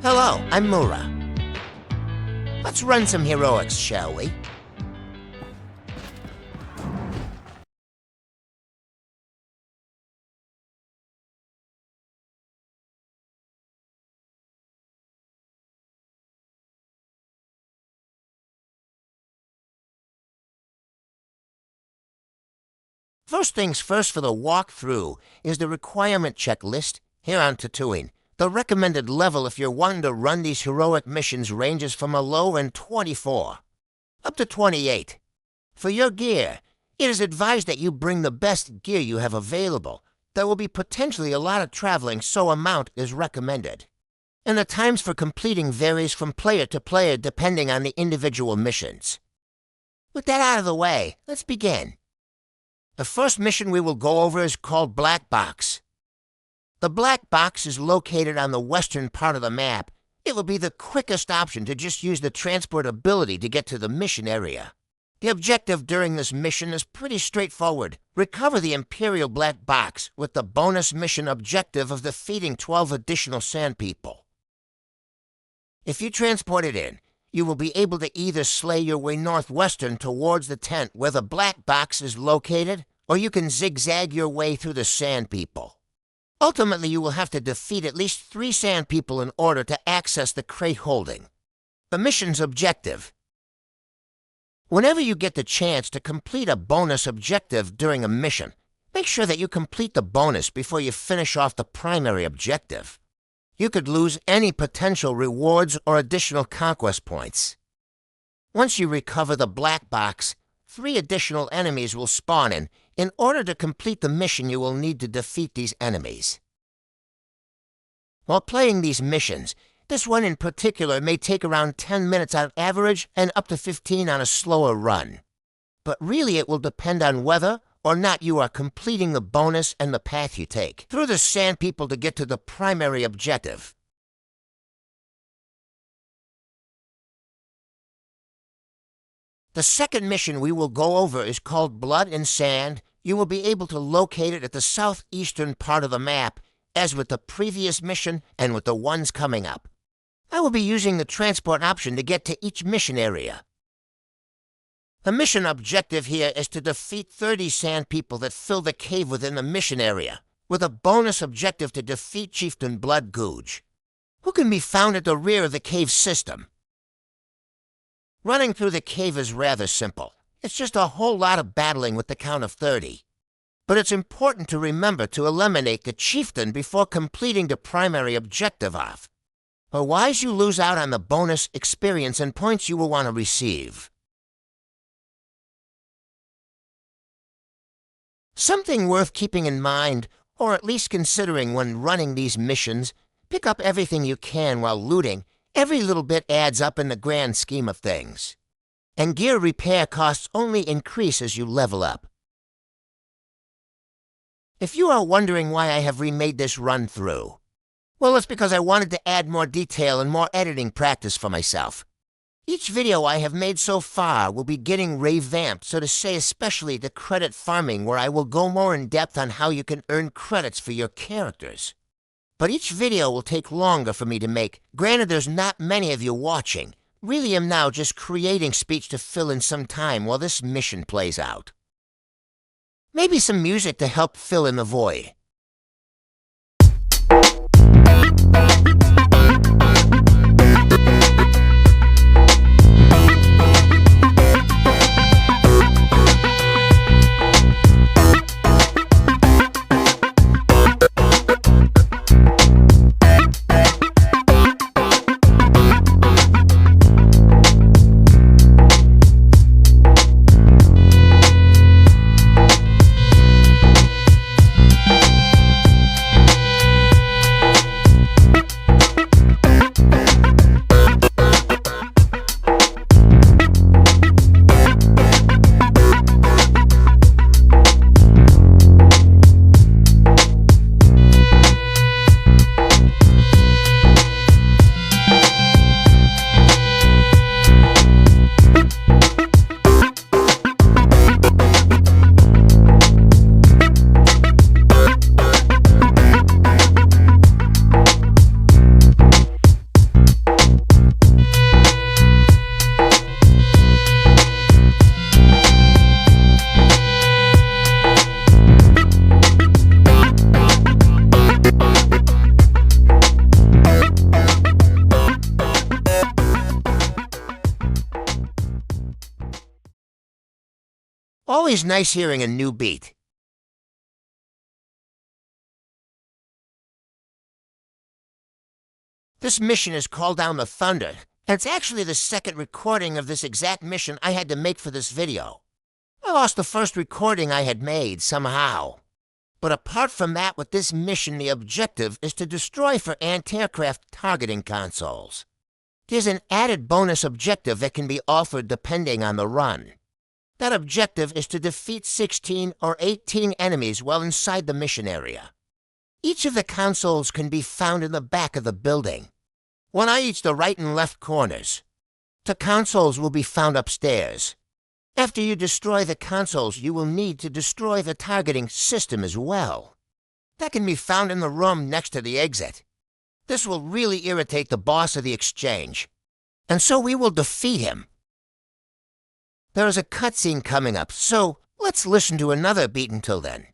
Hello, I'm Moo'ra. Let's run some heroics, shall we? First things first for the walkthrough is the requirement checklist here on Tatooine. The recommended level if you're wanting to run these heroic missions ranges from a low in 24 up to 28. For your gear, it is advised that you bring the best gear you have available. There will be potentially a lot of traveling, so amount is recommended. And the times for completing varies from player to player depending on the individual missions. With that out of the way, let's begin. The first mission we will go over is called Black Box. The black box is located on the western part of the map. It will be the quickest option to just use the transport ability to get to the mission area. The objective during this mission is pretty straightforward. Recover the Imperial Black Box with the bonus mission objective of defeating 12 additional Sand People. If you transport it in, you will be able to either slay your way northwestern towards the tent where the black box is located, or you can zigzag your way through the Sand People. Ultimately, you will have to defeat at least 3 Sand People in order to access the crate holding. The mission's objective. Whenever you get the chance to complete a bonus objective during a mission, make sure that you complete the bonus before you finish off the primary objective. You could lose any potential rewards or additional conquest points. Once you recover the black box, 3 additional enemies will spawn in. In order to complete the mission, you will need to defeat these enemies. While playing these missions, this one in particular may take around 10 minutes on average and up to 15 on a slower run. But really it will depend on whether or not you are completing the bonus and the path you take through the Sand People to get to the primary objective. The second mission we will go over is called Blood and Sand. You will be able to locate it at the southeastern part of the map, as with the previous mission and with the ones coming up. I will be using the transport option to get to each mission area. The mission objective here is to defeat 30 Sand People that fill the cave within the mission area, with a bonus objective to defeat Chieftain Blood Googe, who can be found at the rear of the cave system. Running through the cave is rather simple. It's just a whole lot of battling with the count of 30. But it's important to remember to eliminate the Chieftain before completing the primary objective off. Otherwise, you lose out on the bonus experience and points you will want to receive. Something worth keeping in mind, or at least considering when running these missions, pick up everything you can while looting. Every little bit adds up in the grand scheme of things. And gear repair costs only increase as you level up. If you are wondering why I have remade this run-through, well, it's because I wanted to add more detail and more editing practice for myself. Each video I have made so far will be getting revamped, so to say, especially the credit farming, where I will go more in depth on how you can earn credits for your characters. But each video will take longer for me to make. Granted, there's not many of you watching. Really am now just creating speech to fill in some time while this mission plays out. Maybe some music to help fill in the void. Always nice hearing a new beat. This mission is called Down the Thunder, and it's actually the second recording of this exact mission I had to make for this video. I lost the first recording I had made somehow. But apart from that, with this mission, the objective is to destroy for anti-aircraft targeting consoles. There's an added bonus objective that can be offered depending on the run. That objective is to defeat 16 or 18 enemies while inside the mission area. Each of the consoles can be found in the back of the building. One eye each the right and left corners. The consoles will be found upstairs. After you destroy the consoles, you will need to destroy the targeting system as well. That can be found in the room next to the exit. This will really irritate the boss of the exchange, and so we will defeat him. There is a cutscene coming up, so let's listen to another beat until then.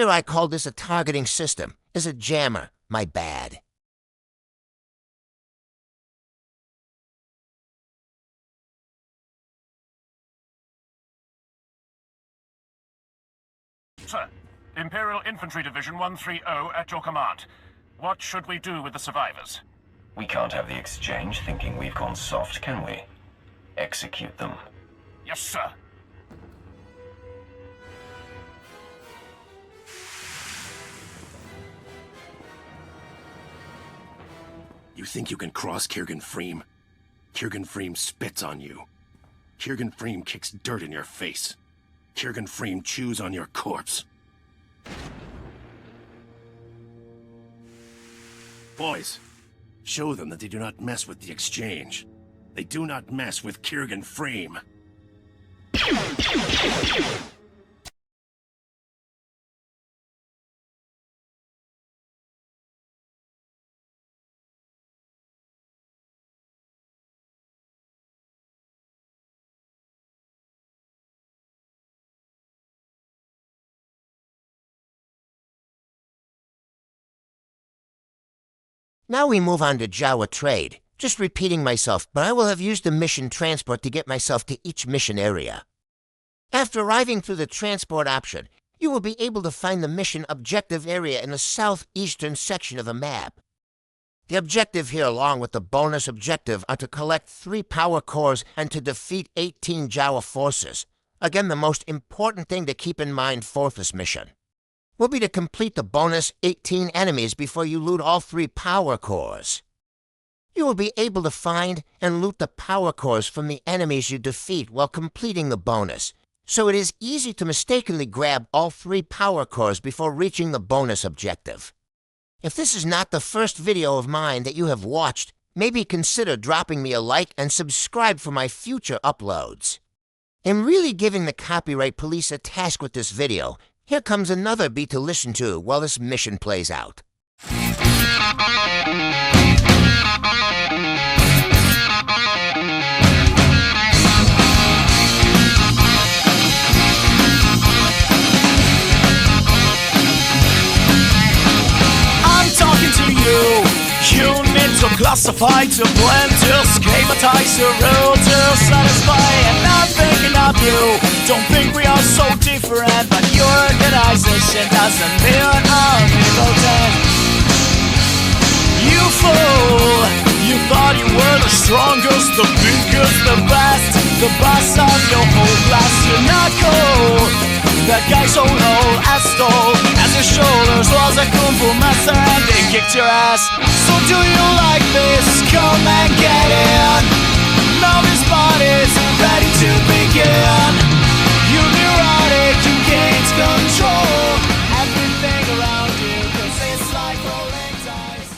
I called this a targeting system. Is a jammer. My bad. Sir, Imperial Infantry Division 130 at your command. What should we do with the survivors? We can't have the exchange thinking we've gone soft, can we? Execute them. Yes, sir. You think you can cross Kirgan Freem? Kirgan Freem spits on you. Kirgan Freem kicks dirt in your face. Kirgan Freem chews on your corpse. Boys, show them that they do not mess with the exchange. They do not mess with Kirgan Freem. Now we move on to Jawa trade. Just repeating myself, but I will have used the mission transport to get myself to each mission area. After arriving through the transport option, you will be able to find the mission objective area in the southeastern section of the map. The objective here, along with the bonus objective, are to collect 3 power cores and to defeat 18 Jawa forces. Again, the most important thing to keep in mind for this mission will be to complete the bonus 18 enemies before you loot all 3 power cores. You will be able to find and loot the power cores from the enemies you defeat while completing the bonus, so it is easy to mistakenly grab all 3 power cores before reaching the bonus objective. If this is not the first video of mine that you have watched, maybe consider dropping me a like and subscribe for my future uploads. In really giving the copyright police a task with this video, here comes another beat to listen to while this mission plays out. I'm talking to you. You need to classify, to blend, to schematize, to rule, to satisfy. And I'm thinking of you. Don't think we are so different, but your organization doesn't mean I'm impotent. You fool! You thought you were the strongest, the biggest, the best, the boss of your whole class. You're not cool. That guy so old, as tall as your shoulders was a kung fu master, and they kicked your ass. So do you like this? Come and get in. Now this body's ready to begin. You neurotic, you gain control everything around you, 'cause it's like rolling dice.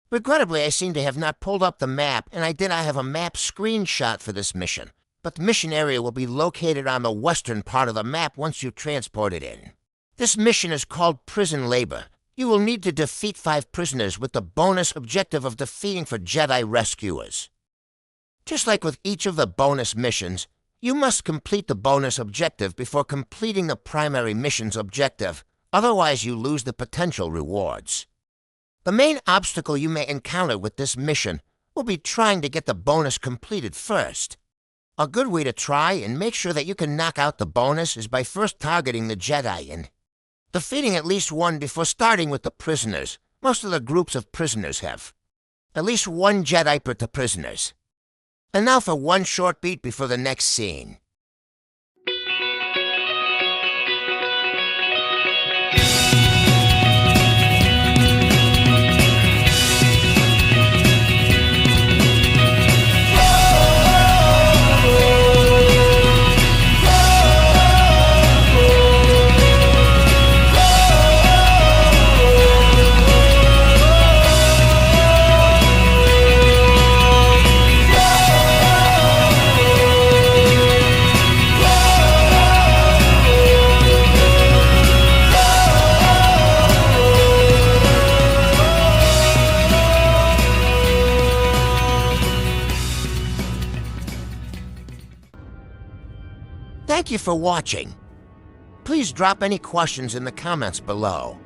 Regrettably, I seem to have not pulled up the map, and I did not have a map screenshot for this mission. But the mission area will be located on the western part of the map once you transport it in. This mission is called Prison Labor. You will need to defeat 5 prisoners with the bonus objective of defeating for Jedi rescuers. Just like with each of the bonus missions, you must complete the bonus objective before completing the primary mission's objective, otherwise you lose the potential rewards. The main obstacle you may encounter with this mission will be trying to get the bonus completed first. A good way to try and make sure that you can knock out the bonus is by first targeting the Jedi and defeating at least one before starting with the prisoners. Most of the groups of prisoners have at least 1 Jedi per the prisoners. And now for one short beat before the next scene. Thank you for watching. Please drop any questions in the comments below.